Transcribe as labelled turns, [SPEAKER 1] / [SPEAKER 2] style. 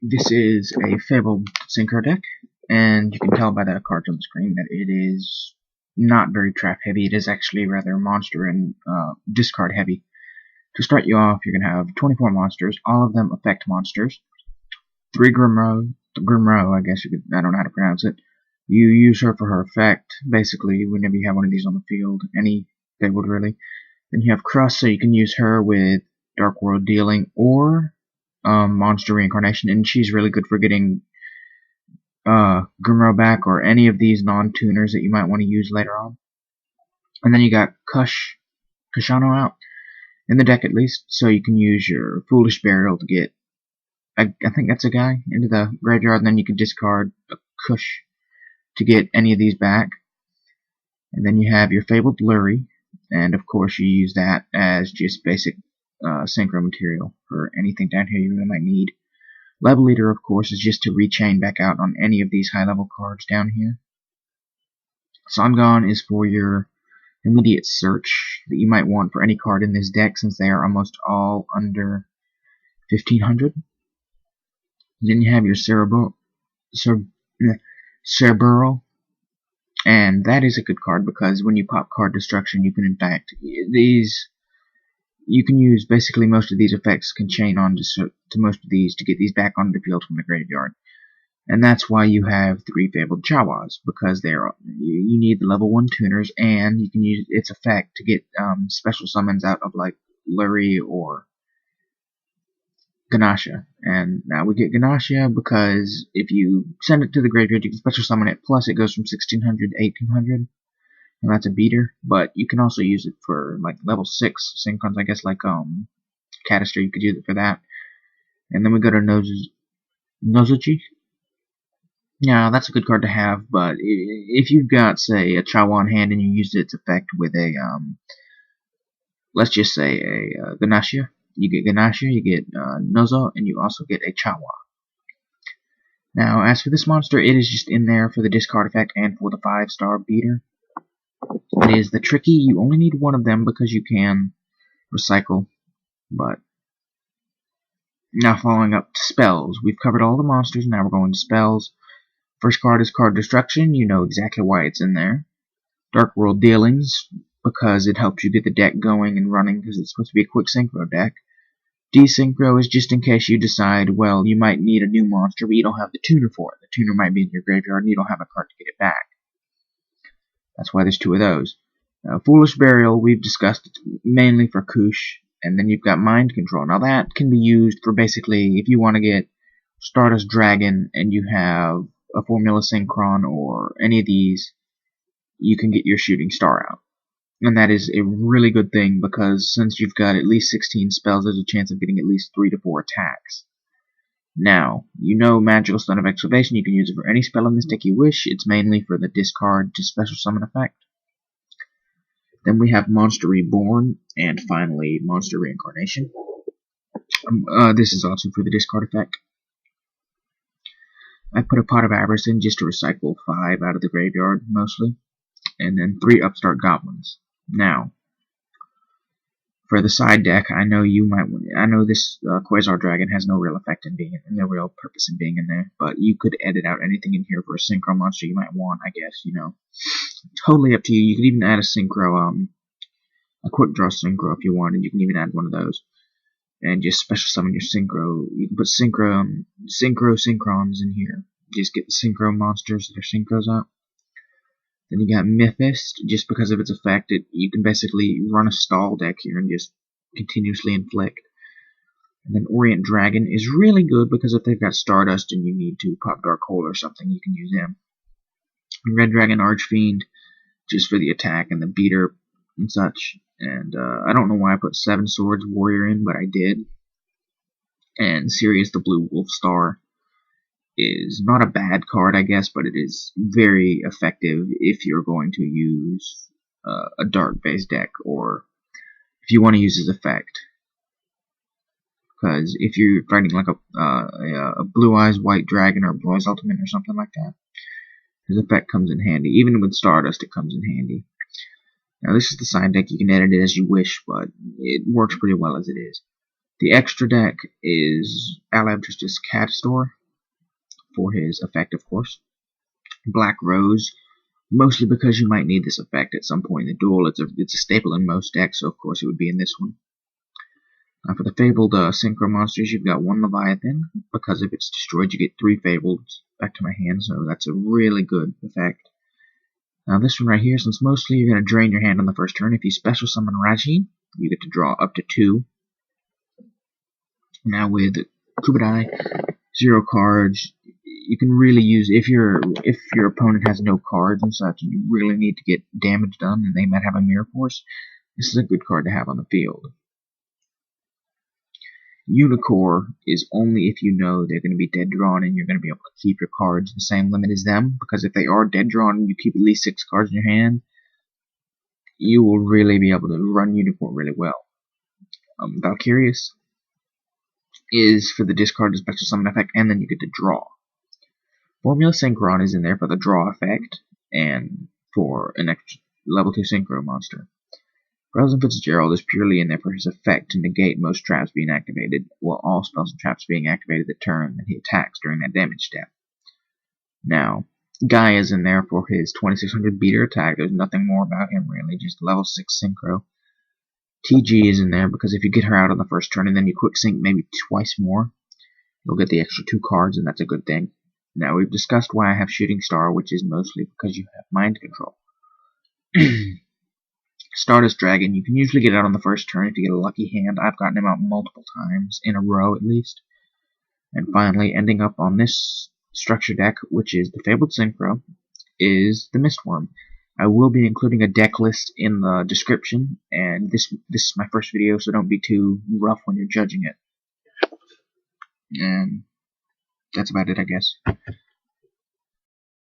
[SPEAKER 1] This is a Fabled Synchro deck, and you can tell by the cards on the screen that it is not very trap heavy. It is actually rather monster and discard heavy. To start you off, you're going to have 24 monsters, all of them effect monsters. 3 Grimro, I guess I don't know how to pronounce it. You use her for her effect, basically, whenever you have one of these on the field, any Fabled really. Then you have Krus, so you can use her with Dark World Dealing, or monster Reincarnation, and she's really good for getting Grimro back, or any of these non-tuners that you might want to use later on. And then you got Kushano out, in the deck at least, so you can use your Foolish Burial to get, I think that's a guy, into the graveyard, and then you can discard a Kush to get any of these back. And then you have your Fabled Lurrie, and of course you use that as just basic synchro material for anything down here you really might need. Level Leader, of course, is just to rechain back out on any of these high-level cards down here. Sangan is for your immediate search that you might want for any card in this deck, since they are almost all under 1500. Then you have your Cerburrel, and that is a good card because when you pop card destruction, you can in fact you can use basically most of these effects can chain on to most of these to get these back onto the field from the graveyard. And that's why you have 3 Fabled Chawas, because you need the level 1 tuners, and you can use its effect to get special summons out of like Lurrie or Ganashia. And now we get Ganashia because if you send it to the graveyard, you can special summon it, plus it goes from 1600 to 1800. And that's a beater, but you can also use it for like level 6 synchrons, I guess, like Catastor, you could use it for that. And then we go to Nozoochee. Yeah, that's a good card to have, but if you've got, say, a Chawa on hand and you use its effect with a, let's just say a Ganashia, you get Ganashia, you get Nozo, and you also get a Chawa. Now, as for this monster, it is just in there for the discard effect and for the 5-star beater. It is the tricky, you only need one of them because you can recycle, but now following up to spells. We've covered all the monsters, now we're going to spells. First card is Card Destruction, you know exactly why it's in there. Dark World Dealings, because it helps you get the deck going and running, because it's supposed to be a quick synchro deck. De-Synchro is just in case you decide, well, you might need a new monster, but you don't have the tuner for it. The tuner might be in your graveyard, and you don't have a card to get it back. That's why there's 2 of those. Foolish Burial, we've discussed, mainly for Kush, and then you've got Mind Control. Now that can be used for basically, if you want to get Stardust Dragon, and you have a Formula Synchron or any of these, you can get your Shooting Star out. And that is a really good thing because since you've got at least 16 spells, there's a chance of getting at least 3 to 4 attacks. Now, you know Magical Stone of Excavation, you can use it for any spell in this deck you wish. It's mainly for the discard to special summon effect. Then we have Monster Reborn, and finally Monster Reincarnation. This is also for the discard effect. I put a Pot of Avarice in just to recycle 5 out of the graveyard, mostly. And then 3 Upstart Goblins. Now, for the side deck, I know this Quasar Dragon has no real effect in being no real purpose in being in there, but you could edit out anything in here for a synchro monster you might want, I guess, you know. Totally up to you. You could even add a synchro, a quick draw synchro if you wanted. You can even add one of those. And just special summon your synchro. You can put synchrons in here. Just get the synchro monsters that are synchros up. Then you got Mefist, just because of its effect. You can basically run a stall deck here and just continuously inflict. And then Orient Dragon is really good because if they've got Stardust and you need to pop Dark Hole or something, you can use him. And Red Dragon Archfiend, just for the attack and the beater and such. And I don't know why I put 7 Swords Warrior in, but I did. And Sirius the Blue Wolf Star is not a bad card, I guess, but it is very effective if you're going to use a dark-based deck, or if you want to use his effect. Because if you're fighting like a Blue Eyes White Dragon or Blue Eyes Ultimate or something like that, his effect comes in handy. Even with Stardust, it comes in handy. Now this is the side deck. You can edit it as you wish, but it works pretty well as it is. The extra deck is Allied Justice Catastor for his effect, of course. Black Rose, mostly because you might need this effect at some point in the duel. It's a staple in most decks, so of course it would be in this one. Now for the Fabled Synchro monsters, you've got 1 Leviathan, because if it's destroyed you get 3 Fabled back to my hand, so that's a really good effect. Now this one right here, since mostly you're going to drain your hand on the first turn, if you special summon Ragin, you get to draw up to 2. Now with Kubadai, 0 cards, you can really use, if your opponent has no cards and such, and you really need to get damage done, and they might have a Mirror Force, this is a good card to have on the field. Unicore is only if you know they're going to be dead drawn and you're going to be able to keep your cards the same limit as them, because if they are dead drawn and you keep at least 6 cards in your hand, you will really be able to run Unicore really well. Valkyrus is for the discard of special summon effect, and then you get to draw. Formula Synchron is in there for the draw effect and for an extra level 2 synchro monster. Frozen Fitzgerald is purely in there for his effect to negate most traps being activated, while all spells and traps being activated the turn that he attacks during that damage step. Now, Gaia is in there for his 2600 beater attack. There's nothing more about him really, just level 6 synchro. TG is in there because if you get her out on the first turn and then you quick sync maybe twice more, you'll get the extra 2 cards, and that's a good thing. Now, we've discussed why I have Shooting Star, which is mostly because you have mind control. Stardust Dragon, you can usually get out on the first turn if you get a lucky hand. I've gotten him out multiple times, in a row at least. And finally, ending up on this structure deck, which is the Fabled Synchro, is the Mist Wurm. I will be including a deck list in the description, and this is my first video, so don't be too rough when you're judging it. And that's about it, I guess.